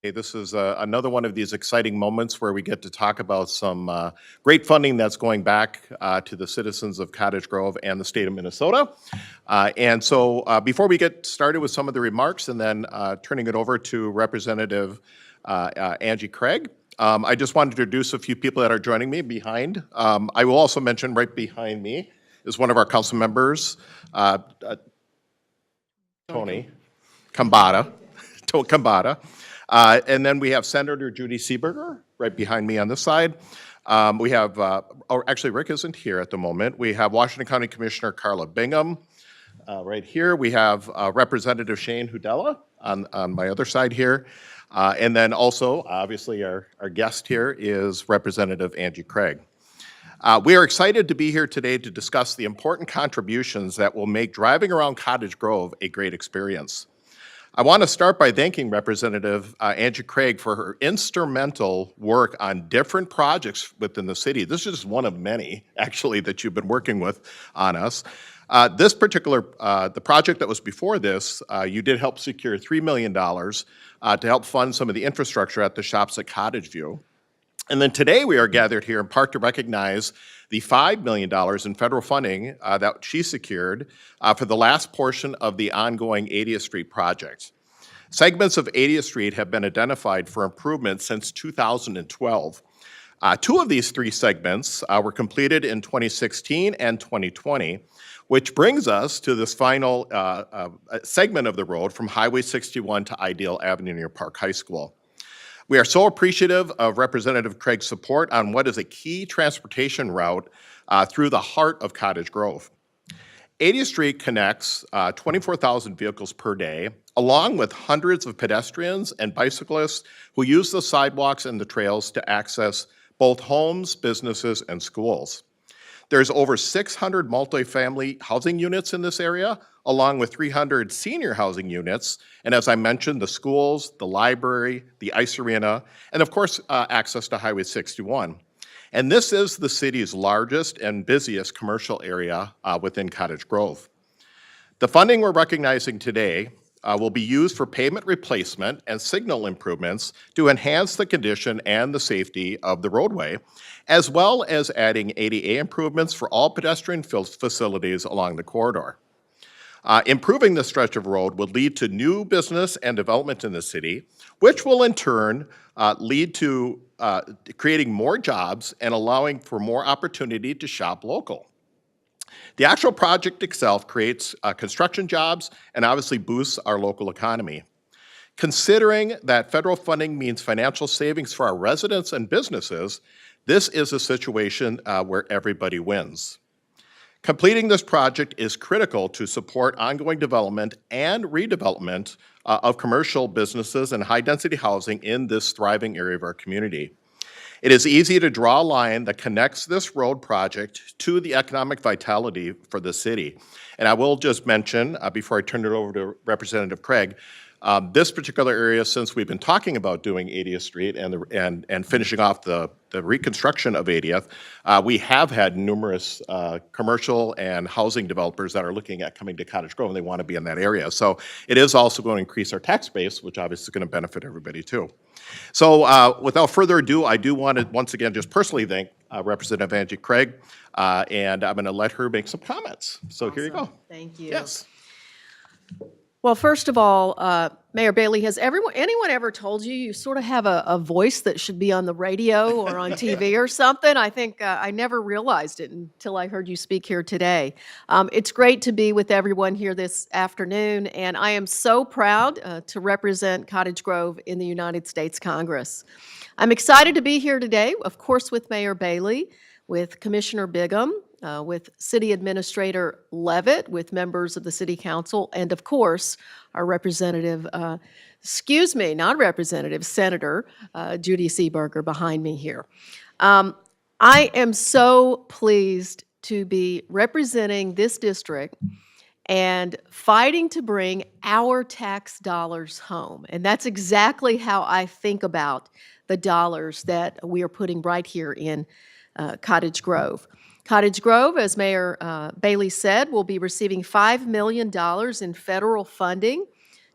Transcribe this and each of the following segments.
Hey, this is another one of these exciting moments where we get to talk about some great funding that's going back to the citizens of Cottage Grove and the state of Minnesota. And so before we get started with some of the remarks and then turning it over to Representative Angie Craig, I just wanted to introduce a few people that are joining me behind. I will also mention right behind me is one of our council members, Tony Kambata. Kambata. And then we have Senator Judy Seeberger right behind me on this side. We have, or actually Rick isn't here at the moment. We have Washington County Commissioner Carla Bingham right here. We have Representative Shane Hudella on my other side here. And then also, obviously, our guest here is Representative Angie Craig. We are excited to be here today to discuss the important contributions that will make driving around Cottage Grove a great experience. I want to start by thanking Representative Angie Craig for her instrumental work on different projects within the city. This is one of many, actually, that you've been working with on us. This particular, the project that was before this, you did help secure $3 million to help fund some of the infrastructure at the shops at Cottage View. And then today we are gathered here in part to recognize the $5 million in federal funding that she secured for the last portion of the ongoing 80th Street project. Segments of 80th Street have been identified for improvement since 2012. Two of these three segments were completed in 2016 and 2020, which brings us to this final segment of the road from Highway 61 to Ideal Avenue near Park High School. We are so appreciative of Representative Craig's support on what is a key transportation route through the heart of Cottage Grove. 80th Street connects 24,000 vehicles per day, along with hundreds of pedestrians and bicyclists who use the sidewalks and the trails to access both homes, businesses, and schools. There's over 600 multifamily housing units in this area, along with 300 senior housing units, and as I mentioned, the schools, the library, the ice arena, and of course, access to Highway 61. And this is the city's largest and busiest commercial area within Cottage Grove. The funding we're recognizing today will be used for pavement replacement and signal improvements to enhance the condition and the safety of the roadway, as well as adding ADA improvements for all pedestrian facilities along the corridor. Improving this stretch of road would lead to new business and development in the city, which will in turn lead to creating more jobs and allowing for more opportunity to shop local. The actual project itself creates construction jobs and obviously boosts our local economy. Considering that federal funding means financial savings for our residents and businesses, this is a situation where everybody wins. Completing this project is critical to support ongoing development and redevelopment of commercial businesses and high-density housing in this thriving area of our community. It is easy to draw a line that connects this road project to the economic vitality for the city. And I will just mention, before I turn it over to Representative Craig, this particular area, since we've been talking about doing 80th Street and finishing off the reconstruction of 80th, we have had numerous commercial and housing developers that are looking at coming to Cottage Grove and they want to be in that area. So it is also going to increase our tax base, which obviously is going to benefit everybody too. So without further ado, I do want to once again just personally thank Representative Angie Craig, and I'm going to let her make some comments. So awesome. Here you go. Thank you. Yes. Well, first of all, Mayor Bailey, has anyone ever told you you sort of have a voice that should be on the radio or on TV or something? I think I never realized it until I heard you speak here today. It's great to be with everyone here this afternoon, and I am so proud to represent Cottage Grove in the United States Congress. I'm excited to be here today, of course, with Mayor Bailey. with Commissioner Bigham, with City Administrator Levitt, with members of the City Council, and of course, our representative, not representative, Senator Judy Seeberger behind me here. I am so pleased to be representing this district and fighting to bring our tax dollars home. And that's exactly how I think about the dollars that we are putting right here in Cottage Grove. Cottage Grove, as Mayor Bailey said, will be receiving $5 million in federal funding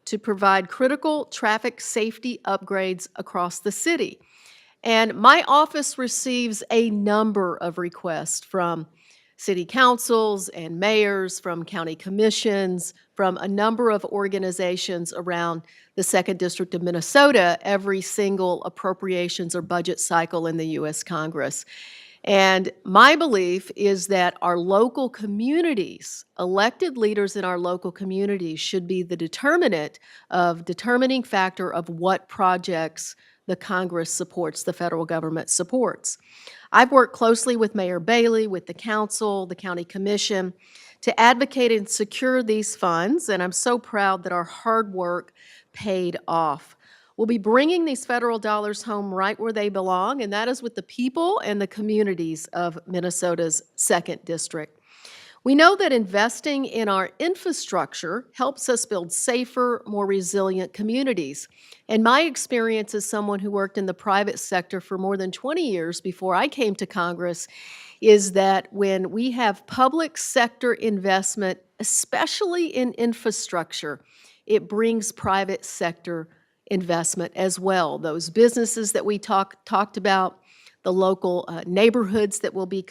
to provide critical traffic safety upgrades across the city. And my office receives a number of requests from city councils and mayors, from county commissions, from a number of organizations around the 2nd District of Minnesota every single appropriations or budget cycle in the U.S. Congress. And my belief is that our local communities, elected leaders in our local communities, should be the determining factor of what projects the Congress supports, the federal government supports. I've worked closely with Mayor Bailey, with the council, the county commission, to advocate and secure these funds, and I'm so proud that our hard work paid off. We'll be bringing these federal dollars home right where they belong, and that is with the people and the communities of Minnesota's 2nd District. We know that investing in our infrastructure helps us build safer, more resilient communities. And my experience as someone who worked in the private sector for more than 20 years before I came to Congress is that when we have public sector investment, especially in infrastructure, it brings private sector investment as well. Those businesses that we talked about, the local neighborhoods that will be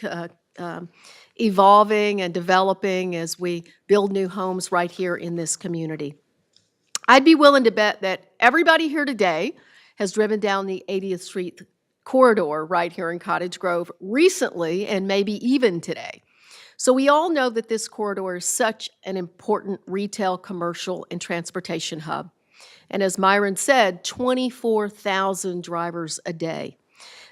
evolving and developing as we build new homes right here in this community. I'd be willing to bet that everybody here today has driven down the 80th Street corridor right here in Cottage Grove recently and maybe even today. So we all know that this corridor is such an important retail, commercial, and transportation hub. And as Myron said, 24,000 drivers a day.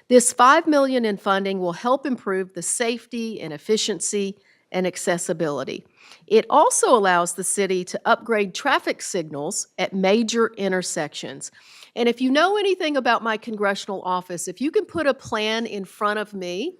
This $5 million in funding will help improve the safety and efficiency and accessibility. It also allows the city to upgrade traffic signals at major intersections. And if you know anything about my congressional office, if you can put a plan in front of me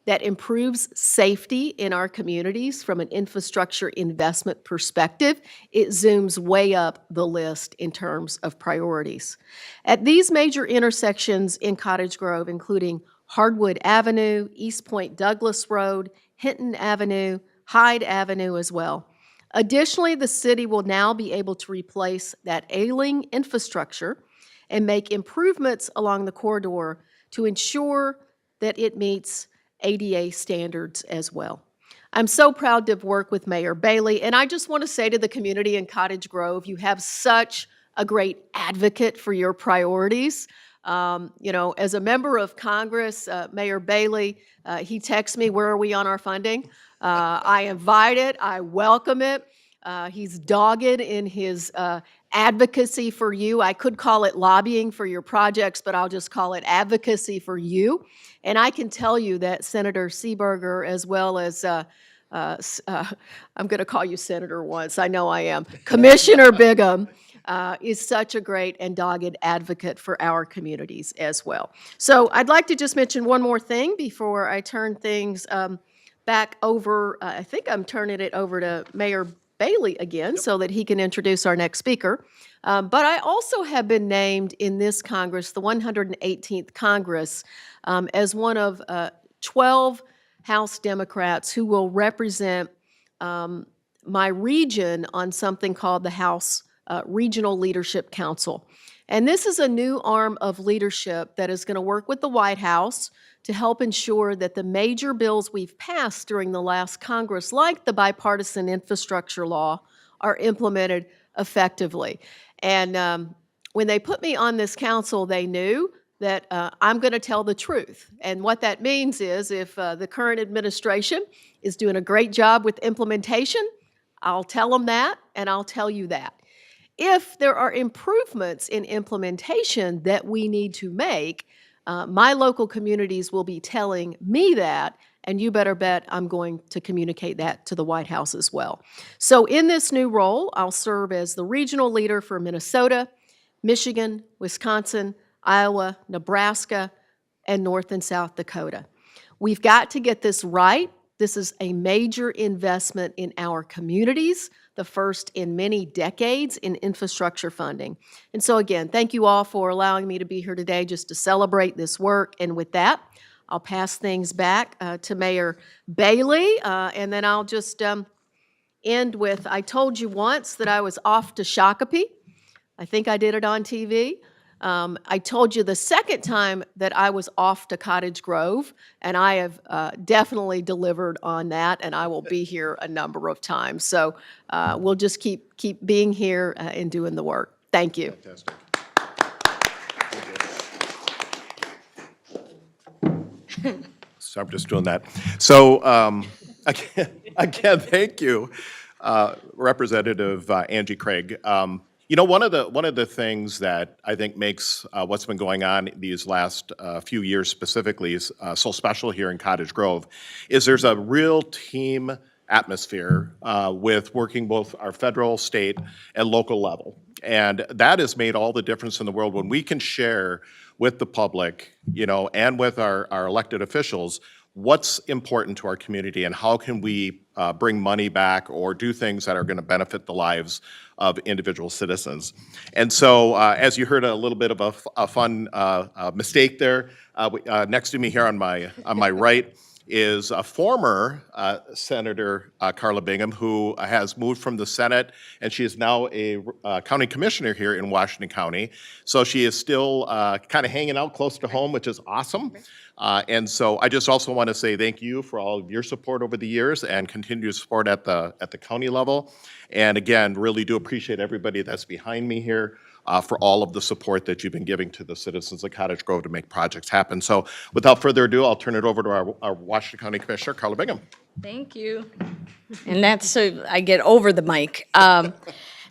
that improves safety in our communities from an infrastructure investment perspective, it zooms way up the list in terms of priorities. At these major intersections in Cottage Grove, including Hardwood Avenue, East Point Douglas Road, Hinton Avenue, Hyde Avenue as well. Additionally, the city will now be able to replace that ailing infrastructure and make improvements along the corridor to ensure that it meets ADA standards as well. I'm so proud to have worked with Mayor Bailey, and I just want to say to the community in Cottage Grove, you have such a great advocate for your priorities. As a member of Congress, Mayor Bailey, he texts me, where are we on our funding? I invite it, I welcome it. He's dogged in his advocacy for you. I could call it lobbying for your projects, but I'll just call it advocacy for you. And I can tell you that Senator Seeberger, as well as, I'm going to call you Senator once, I know I am, Commissioner Bigham, is such a great and dogged advocate for our communities as well. So I'd like to just mention one more thing before I turn things back over. I think I'm turning it over to Mayor Bailey again so that he can introduce our next speaker. But I also have been named in this Congress, the 118th Congress, as one of 12 House Democrats who will represent my region on something called the House Regional Leadership Council. And this is a new arm of leadership that is going to work with the White House to help ensure that the major bills we've passed during the last Congress, like the bipartisan infrastructure law, are implemented effectively. And when they put me on this council, they knew that I'm going to tell the truth. And what that means is if the current administration is doing a great job with implementation, I'll tell them that, and I'll tell you that. If there are improvements in implementation that we need to make, my local communities will be telling me that, and you better bet I'm going to communicate that to the White House as well. So in this new role, I'll serve as the regional leader for Minnesota, Michigan, Wisconsin, Iowa, Nebraska, and North and South Dakota. We've got to get this right. This is a major investment in our communities, the first in many decades in infrastructure funding. And so again, thank you all for allowing me to be here today just to celebrate this work. And with that, I'll pass things back to Mayor Bailey, and then I'll just end with, I told you once that I was off to Shakopee. I think I did it on TV. I told you the second time that I was off to Cottage Grove, and I have definitely delivered on that, and I will be here a number of times. So we'll just keep being here and doing the work. Thank you. Fantastic. So I'm just doing that. So again, thank you, Representative Angie Craig. You know, one of the things that I think makes what's been going on these last few years specifically is so special here in Cottage Grove is there's a real team atmosphere with working both our federal, state, and local level. And that has made all the difference in the world when we can share with the public, you know, and with our elected officials what's important to our community and how can we bring money back or do things that are going to benefit the lives of individual citizens. And so as you heard a little bit of a fun mistake there, next to me here on my right is a former Senator Carla Bingham, who has moved from the Senate, and she is now a county commissioner here in Washington County. So she is still kind of hanging out close to home, which is awesome. And so I just also want to say thank you for all of your support over the years and continued support at the county level. And again, really do appreciate everybody that's behind me here for all of the support that you've been giving to the citizens of Cottage Grove to make projects happen. So without further ado, I'll turn it over to our Washington County Commissioner, Carla Bingham. Thank you. And that's so I get over the mic.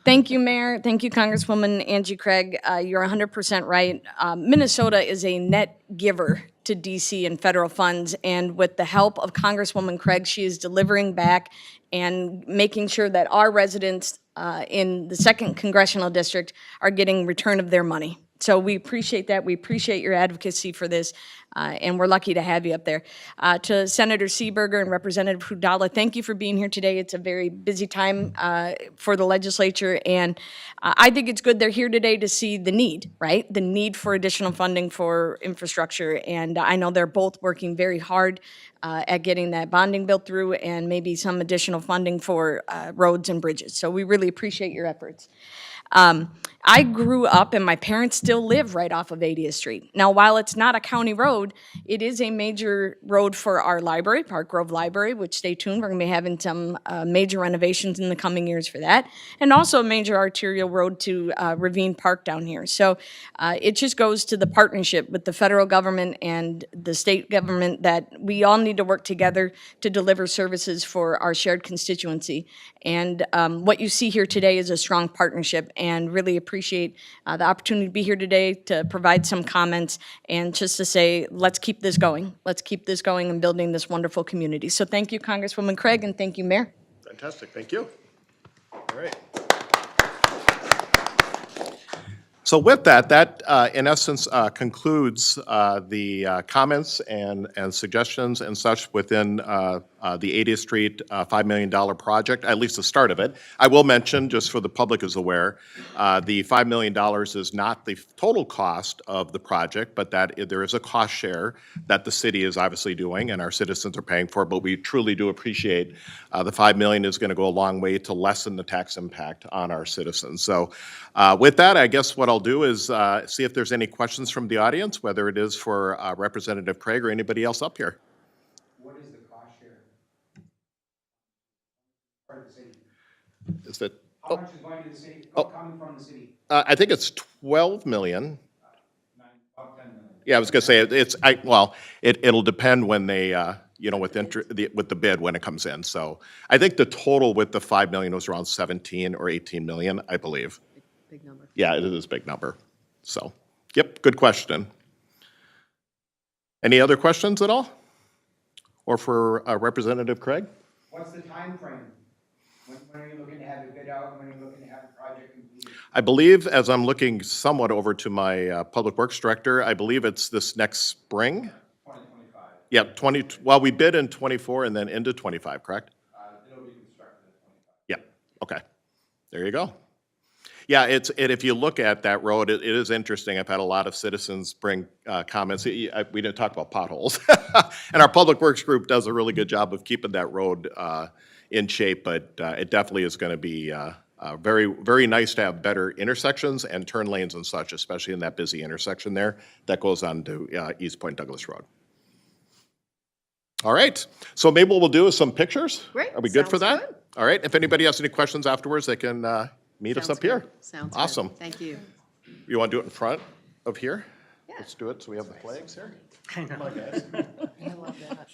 Thank you, Mayor. Thank you, Congresswoman Angie Craig. You're 100% right. Minnesota is a net giver to DC and federal funds, and with the help of Congresswoman Craig, she is delivering back and making sure that our residents in the 2nd Congressional District are getting return of their money. So we appreciate that. We appreciate your advocacy for this, and we're lucky to have you up there. To Senator Seeberger and Representative Hudala, thank you for being here today. It's a very busy time for the legislature, and I think it's good they're here today to see the need, right? The need for additional funding for infrastructure, and I know they're both working very hard at getting that bonding built through and maybe some additional funding for roads and bridges. So we really appreciate your efforts. I grew up, and my parents still live right off of 80th Street. Now, while it's not a county road, it is a major road for our library, Park Grove Library, which, stay tuned, we're going to be having some major renovations in the coming years for that, and also a major arterial road to Ravine Park down here. So it just goes to the partnership with the federal government and the state government that we all need to work together to deliver services for our shared constituency. And what you see here today is a strong partnership, and really appreciate the opportunity to be here today to provide some comments and just to say, let's keep this going. Let's keep this going and building this wonderful community. So thank you, Congresswoman Craig, and thank you, Mayor. Fantastic, thank you. All right. So with that in essence concludes the comments and suggestions and such within the 80th Street $5 million project, at least the start of it. I will mention, just so the public is aware, the $5 million is not the total cost of the project, but that there is a cost share that the city is obviously doing and our citizens are paying for, but we truly do appreciate the $5 million is going to go a long way to lessen the tax impact on our citizens. So with that, I guess what I'll do is see if there's any questions from the audience, whether it is for Representative Craig or anybody else up here. What is the cost share? For the city? Is that, How much is going to the city, coming from the city? I think it's 12 million. About 10 million. Yeah, I was gonna say, it'll depend when they, you know, with the bid when it comes in. So I think the total with the 5 million was around 17 or 18 million, I believe. Big number. Yeah, it is a big number. So, yep, good question. Any other questions at all? or for Representative Craig? What's the time frame? When are you looking to have it bid out, and when are you looking to have the project completed? I believe, as I'm looking somewhat over to my Public Works Director, I believe it's this next spring? 2025. Yeah, well, we bid in '24 and then into '25, correct? It'll be constructed in 25. Yeah, okay. There you go. Yeah, if you look at that road, it is interesting. I've had a lot of citizens bring comments. We didn't talk about potholes. And our Public Works group does a really good job of keeping that road in shape, but it definitely is going to be very, very nice to have better intersections and turn lanes and such, especially in that busy intersection there that goes on to East Point Douglas Road. All right, so maybe what we'll do is some pictures. Great, Are we good for sounds that? good. All right, if anybody has any questions afterwards, they can meet us Sounds up here. good. Sounds good. Awesome. Thank you. You want to do it in front of here? Yeah. Let's do it so we have the flags here. I love that.